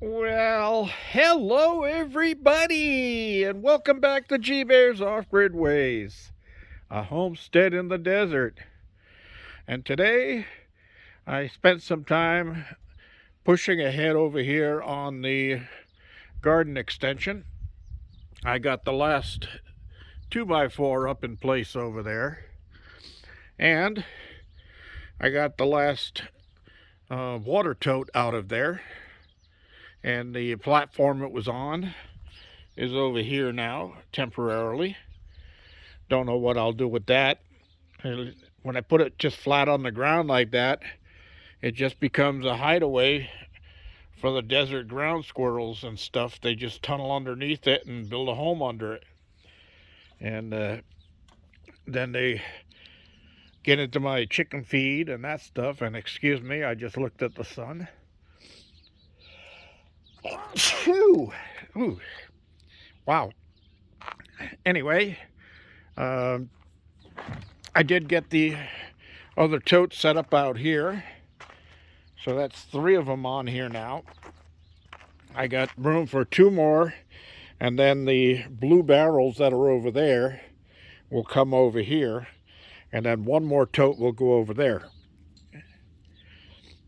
Well, hello everybody, and welcome back to G Bear's Off-Grid Ways, a homestead in the desert. And today, I spent some time pushing ahead over here on the garden extension. I got the last 2x4 up in place over there, and I got the last water tote out of there. And the platform it was on is over here now, temporarily. Don't know what I'll do with that. When I put it just flat on the ground like that, it just becomes a hideaway for the desert ground squirrels and stuff. They just tunnel underneath it and build a home under it. And then they get into my chicken feed and that stuff. And excuse me, I just looked at the sun. Ooh. Wow. Anyway, I did get the other totes set up out here. So that's 3 of them on here now. I got room for 2 more. And then the blue barrels that are over there will come over here. And then 1 more tote will go over there.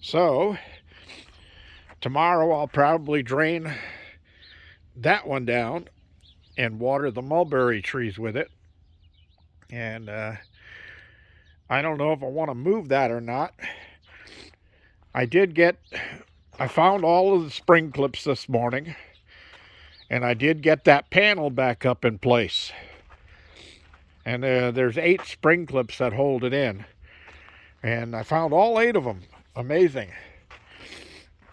So tomorrow I'll probably drain that one down and water the mulberry trees with it. And I don't know if I want to move that or not. I found all of the spring clips this morning, and I did get that panel back up in place. And there's 8 spring clips that hold it in. And I found all 8 of them. Amazing.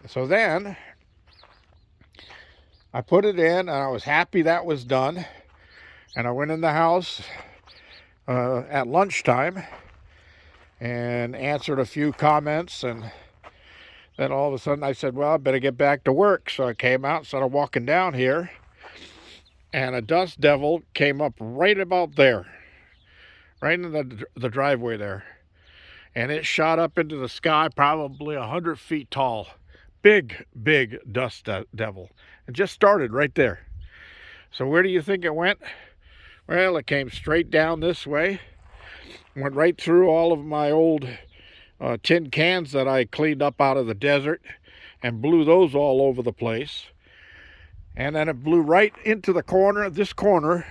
So then I put it in, and I was happy that was done. And I went in the house at lunchtime and answered a few comments, and then all of a sudden I said, well, I better get back to work. So I came out, started walking down here, and a dust devil came up right about there, right in the driveway there. And it shot up into the sky, probably 100 feet tall. Big dust devil. It just started right there. So where do you think it went? Well, it came straight down this way, went right through all of my old tin cans that I cleaned up out of the desert and blew those all over the place. And then it blew right into this corner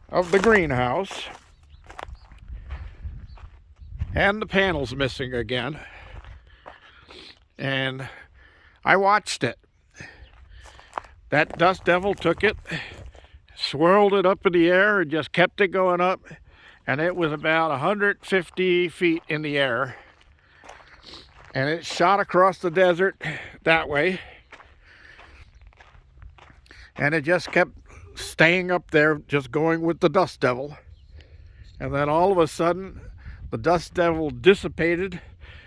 of the greenhouse. And the panel's missing again. And I watched it. That dust devil took it, swirled it up in the air, and just kept it going up. And it was about 150 feet in the air. And it shot across the desert that way. And it just kept staying up there, just going with the dust devil. And then all of a sudden, the dust devil dissipated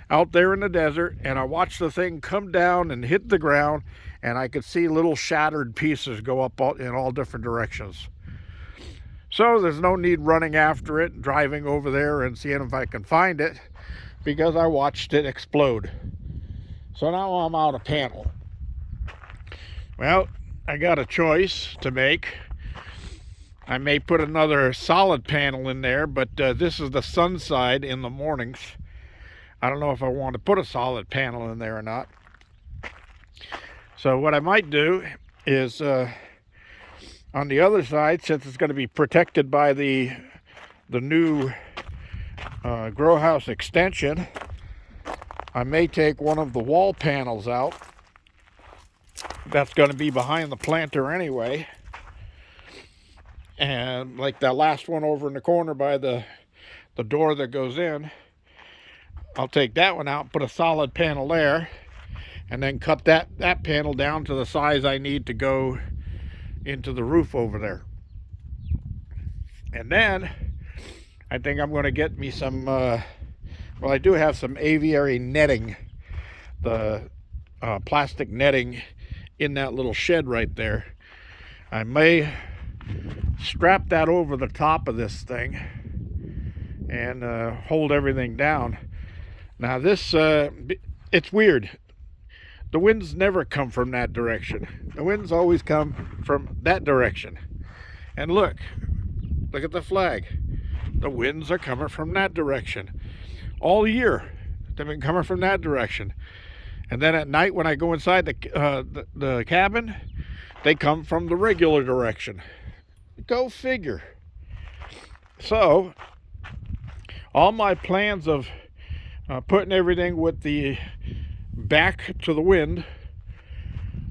out there in the desert, and I watched the thing come down and hit the ground, and I could see little shattered pieces go up in all different directions. So there's no need running after it, driving over there and seeing if I can find it, because I watched it explode. So now I'm out of panel. Well, I got a choice to make. I may put another solid panel in there, but this is the sun side in the mornings. I don't know if I want to put a solid panel in there or not. So what I might do is on the other side, since it's going to be protected by the new grow house extension, I may take one of the wall panels out. That's going to be behind the planter anyway. And like that last one over in the corner by the door that goes in, I'll take that one out, put a solid panel there, and then cut that panel down to the size I need to go into the roof over there. And then I think I'm going to get me some, well, I do have some aviary netting, the plastic netting in that little shed right there. I may strap that over the top of this thing and hold everything down. Now this, it's weird. the winds never come from that direction. The winds always come from that direction. And look at the flag. The winds are coming from that direction. All year, they've been coming from that direction. And then at night when I go inside the cabin, they come from the regular direction. Go figure. So, all my plans of putting everything with the back to the wind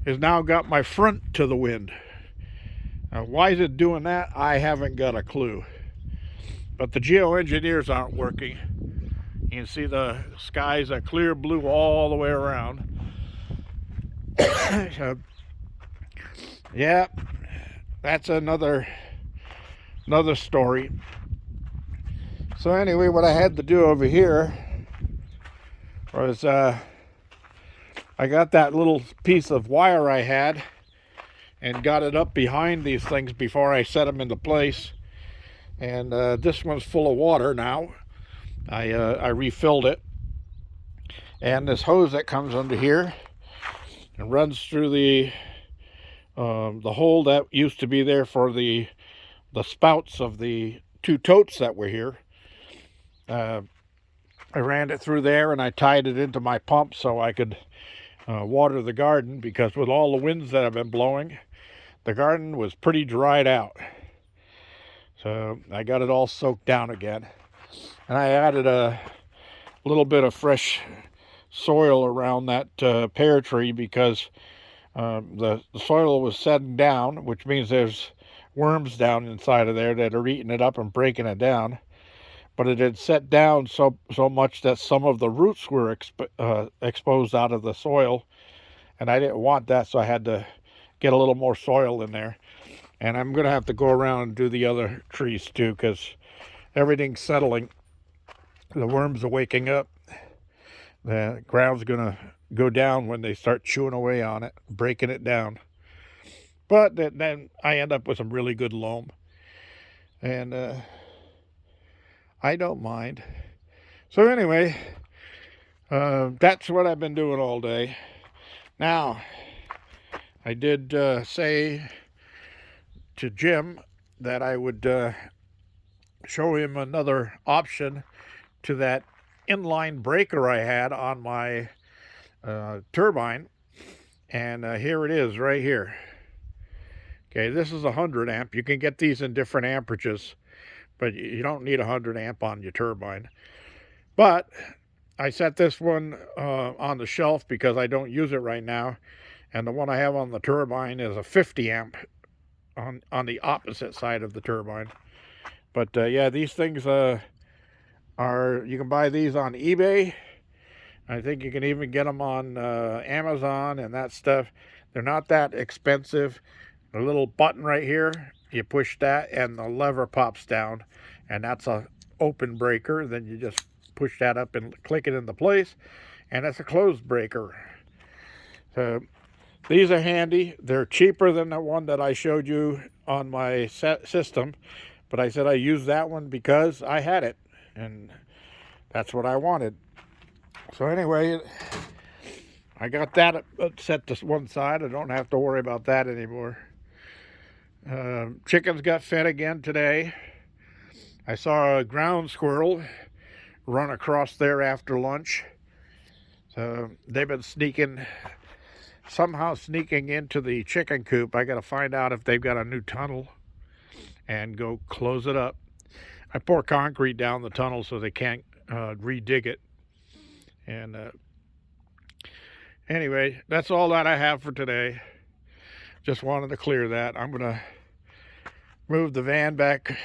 has now got my front to the wind. Now, why is it doing that? I haven't got a clue. But the geoengineers aren't working. You can see the skies are clear blue all the way around. Yeah, that's another story. So anyway, what I had to do over here was I got that little piece of wire I had and got it up behind these things before I set them into place. And this one's full of water now. I refilled it. And this hose that comes under here and runs through the hole that used to be there for the spouts of the two totes that were here. I ran it through there and I tied it into my pump so I could water the garden, because with all the winds that have been blowing, the garden was pretty dried out. So I got it all soaked down again. And I added a little bit of fresh soil around that pear tree, because the soil was setting down, which means there's worms down inside of there that are eating it up and breaking it down. But it had set down so much that some of the roots were exposed out of the soil, and I didn't want that, so I had to get a little more soil in there. And I'm going to have to go around and do the other trees too, because everything's settling. The worms are waking up. The ground's going to go down when they start chewing away on it, breaking it down. But then I end up with some really good loam. And I don't mind. So anyway, that's what I've been doing all day. Now, I did say to Jim that I would show him another option to that inline breaker I had on my turbine. And here it is right here. Okay, this is 100 amp. You can get these in different amperages, but you don't need 100 amp on your turbine. But I set this one on the shelf because I don't use it right now. And the one I have on the turbine is a 50 amp on the opposite side of the turbine. But yeah, these things you can buy these on eBay. I think you can even get them on Amazon and that stuff. They're not that expensive. A little button right here, you push that and the lever pops down, and that's a open breaker. Then you just push that up and click it into place, and it's a closed breaker. So these are handy. They're cheaper than the one that I showed you on my system, but I said I used that one because I had it, and that's what I wanted. So anyway, I got that set to one side. I don't have to worry about that anymore. Chickens got fed again today. I saw a ground squirrel run across there after lunch. So they've been somehow sneaking into the chicken coop. I got to find out if they've got a new tunnel and go close it up. I pour concrete down the tunnel so they can't redig it. And anyway, that's all that I have for today. Just wanted to clear that. I'm going to move the van back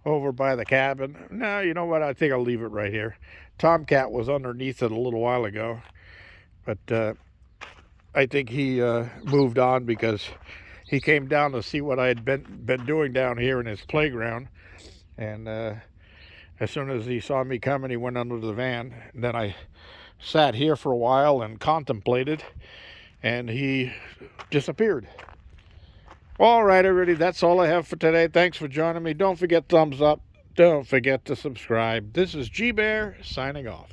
over by the cabin. No, you know what? I think I'll leave it right here. Tomcat was underneath it a little while ago, but I think he moved on because he came down to see what I had been doing down here in his playground. And as soon as he saw me coming, he went under the van. And then I sat here for a while and contemplated, and he disappeared. All right, everybody, that's all I have for today. Thanks for joining me. Don't forget thumbs up. Don't forget to subscribe. This is G Bear signing off.